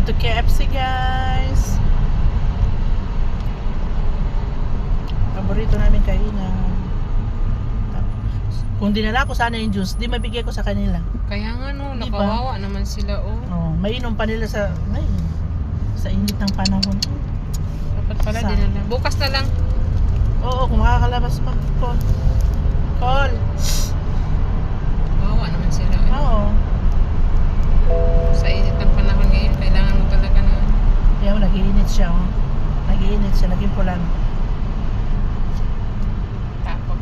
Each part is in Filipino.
to KFC, guys. Paborito namin kainan. Kung dinala ko sana yung juice, di mabigay ko sa kanila. Kaya nga no, Di ba? nakawawa naman sila oh. Oh, mainom pa nila sa init ng panahon. Dapat pala Sa- dinala. Bukas na lang. Oo, kung makakalabas pa. Call. Wawa naman sila. Oo. Sa init ng panahon ngayon, kailangan mo talaga na Yan, nag-iinit siya. Oh. Nag-iinit siya, naging pulan. tapos.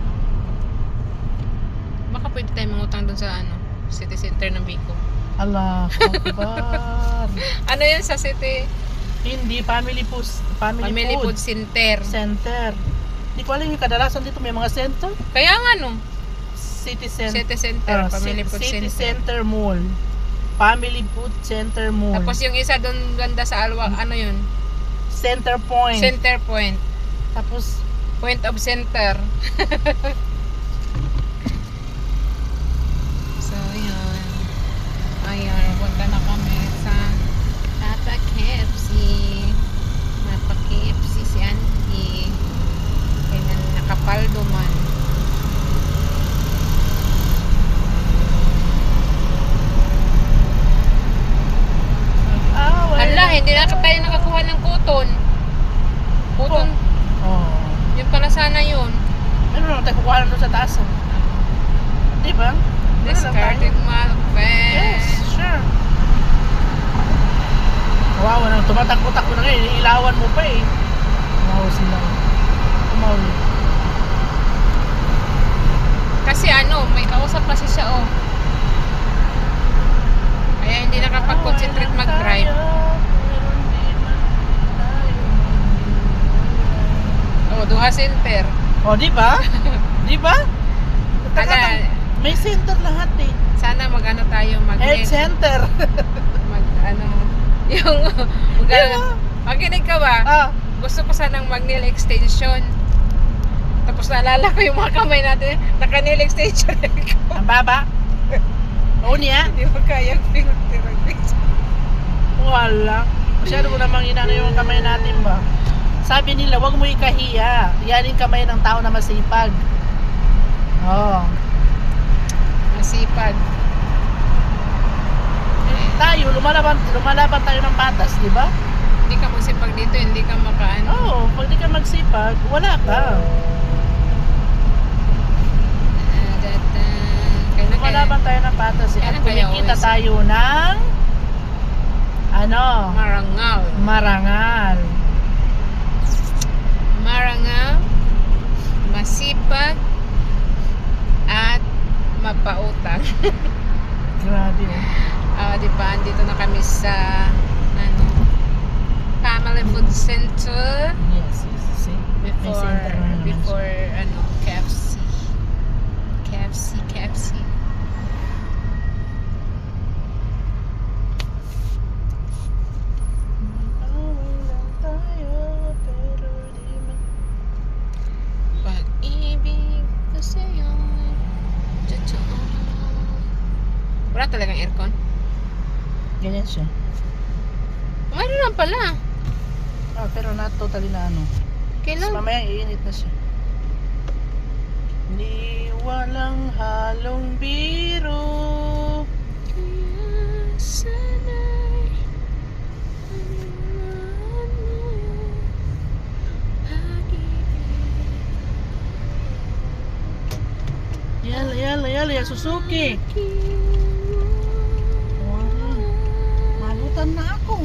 Baka pwede tayo mangutang dun sa city center ng Bicol. Allah Akbar. Ano yan sa city? Hindi, family Family food Food Center. center. Hindi ko alam yung kadalasan dito may mga center. Kaya nga no, City Center. City Center, Family Food City Center. Center Mall. Family Food Center Mall. Tapos yung isa doon ganda sa Alwa, ano yun? Center Point. Center Point. Tapos, Point of Center. So, yun. Ayan, punta na kami sa Tata KFC. Napa-KFC si Auntie. Kaya nakapaldo man. Hala, hindi na tayo nakakuha ng kuton. Kuton, Oh. yun pala sana yun. Ano naman tayo kukuha lang doon sa taas. Oh. Di ba? Discarded malfest. Yes, sure. Wow, tumatakbo-takbo na ngayon. Ilawan mo pa eh. Wow sila. Umawi. Kasi may kausap kasi siya oh. Kaya hindi nakapag-concentrate mag-drive. Oh, Duha Center. Oh, di ba? Di ba? Ala, May center lahat eh. sana mag-ano tayo, Health center. yung Diba? makinig ka ba? Ah, Gusto ko sanang mag-nail extension. Tapos naalala ko yung mga kamay natin, naka-nail extension ko. ang baba. Oo niya. Hindi mo kayang filter. Wala. Masyado ko namang inano yung kamay natin ba? Sabi nila, wag mo ikahiya. Yan yung kamay ng tao na masipag. Oh. Masipag. Tayo, lumalaban tayo ng patas, di ba? Hindi ka masipag dito, hindi ka makaano. Oo, pag di ka magsipag, wala ka. Lumalaban tayo ng patas eh. At Kailan kaya kumikita uwi? tayo ng Marangal. marangal. Marangal, masipag, at mapautang. Grabe oh. Di ba? Andito na kami sa Family Food Center Yes, see? May center na naman siya. before KFC. KFC. Away lang tayo, pero di man. Pag-ibig ko sa'yo, totoo. Wala talagang aircon? Ganyan siya. Mayroon lang pala. Ah, pero not totally na ano. Kailan? Mamaya iinit na siya. Ni walang halong biro. Kaya sana'y Yala, Suzuki. Malutan na ako.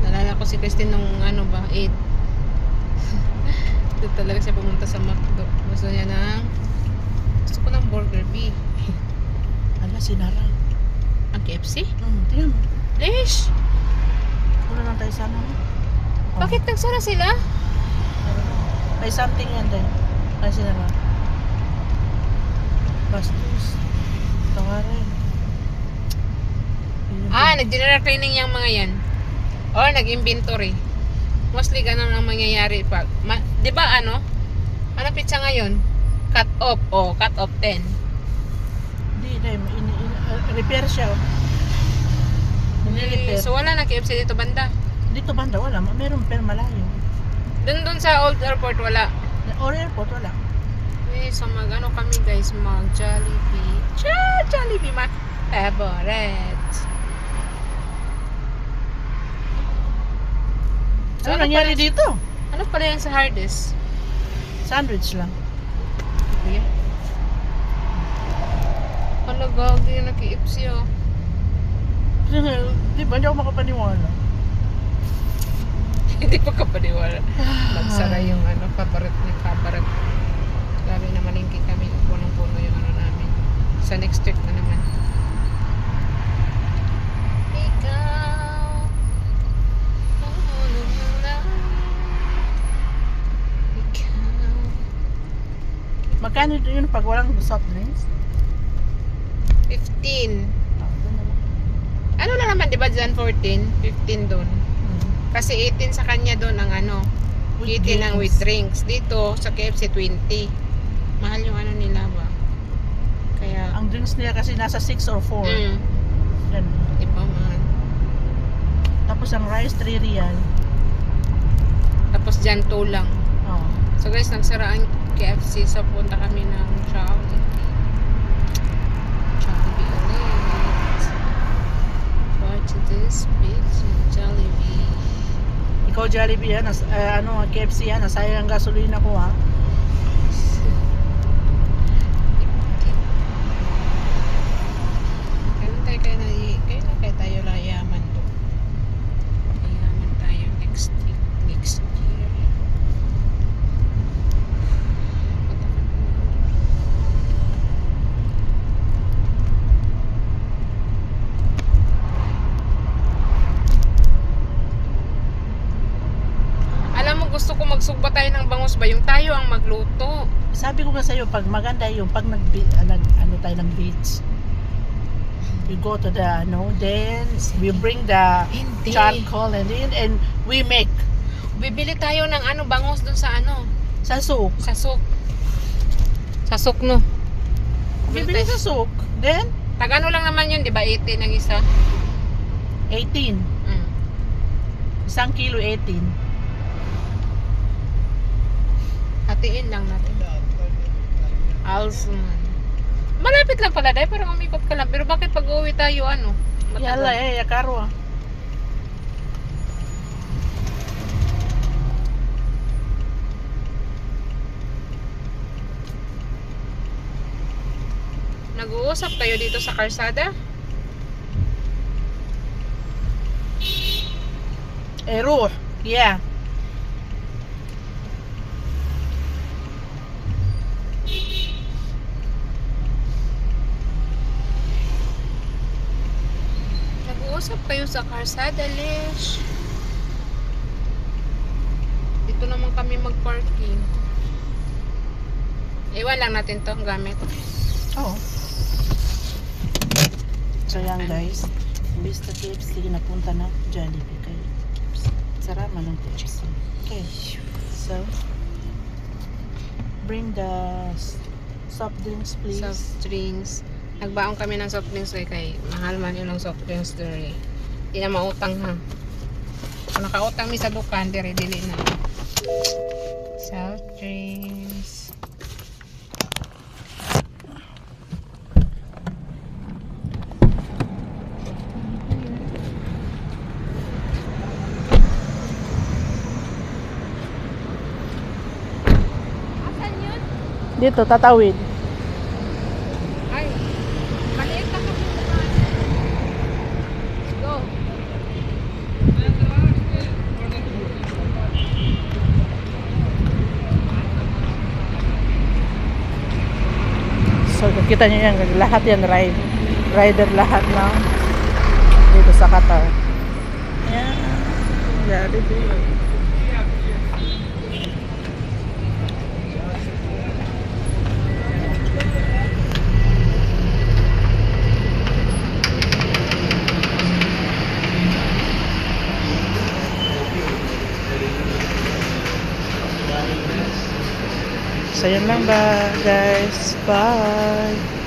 Nalala ko si Christine nung 8. Doon talaga siya pumunta sa McDo. Gusto ko ng Burger B. Ala, sinara. Ang KFC? Tingnan mo. Lish! Wala lang tayo sana. Oh. Bakit nagsara sila? May something yan din. Ay, sinara. Bastos. Tawarin. Nag-general cleaning yung mga yan. Or nag-inventory. Mostly ganun ang mangyayari pag, di ba Ano pizza ngayon? Cut off. Oh, cut off 10. Hindi, repair siya. Nire-repair. So wala na KFC dito banda. Dito banda, wala. Meron pero malayo. Dun sa old airport wala. Or airport, wala. So mag-ano kami guys, mag Jollibee. Jollibee my favorite. Ano nangyari dito? Ano pala yan sa hardest? Sandwich lang. Kuya. Ano gagi na KFC oh. Di ba? Hindi ako makapaniwala. Hindi pa kapaniwala. Magsara yung ano, favorite. Grabe na malingki kami. Punong-puno yung ano namin. Sa next week na naman. Ikaw. Magkano yun pag walang soft drinks? 15. Ah, doon na lang. Ano na naman, di ba dyan 14? 15 doon. Kasi 18 sa kanya doon ang ano. With 18 ang with drinks. drinks. Dito sa KFC 20. Mahal yung ano nila ba? Kaya, Ang drinks nila kasi nasa 6 or 4. Yan. di ba mahal? Tapos ang rice 3 real. Tapos dyan 2 lang. Oh. So guys, nagsara ang KFC. So punta kami ng Jollibee. Jollibee ulit. Watch this bitch. Jollibee. Ikaw Jollibee yan, KFC yan, nasayang ang gasolina ko ha. Kaya tayo layaman to. Layaman tayo next year. Alam mo, gusto ko magsugba tayo ng bangus ba? Yung tayo ang magluto. Sabi ko nga sa'yo, pag maganda yung pag tayo ng beach. We go to the, then we bring the Hindi. charcoal and we make Bibili tayo ng ano, bangus dun sa ano, sa souk. sa souk. Sa souk no. Bibili sa souk. Then, Tagano lang naman yun, di ba? 18 ang isa. 18. Mm. Isang kilo 18. Hatiin lang natin. Alsman. Malapit lang pala dahil parang umikot ka lang. Pero bakit pag uwi tayo ano? Yala Matagal. yakaro ah. Nag-uusap kayo dito sa karsada? Ruh. Yeah. Nag-uusap kayo sa karsada, Lish. Dito naman kami mag-parking. Iwan lang natin to gamit. Oh. So yan guys, imbis na KFC, napunta na Jollibee kay KFC. Sarama ng KFC. Okay. So, bring the soft drinks please. Soft drinks. Nagbaon kami ng soft drinks kay mahal man yun ang soft drinks dere. Hindi na mautang ha. Kung nakautang mi sa dukan, dere dili na. Soft drinks. Dito, tatawid. Ay, maliit lang kami. Go. So, kita nyo yan, lahat yan rider lahat na dito sa Qatar. Yan. Jollibee. So, yun lang ba, guys. Bye!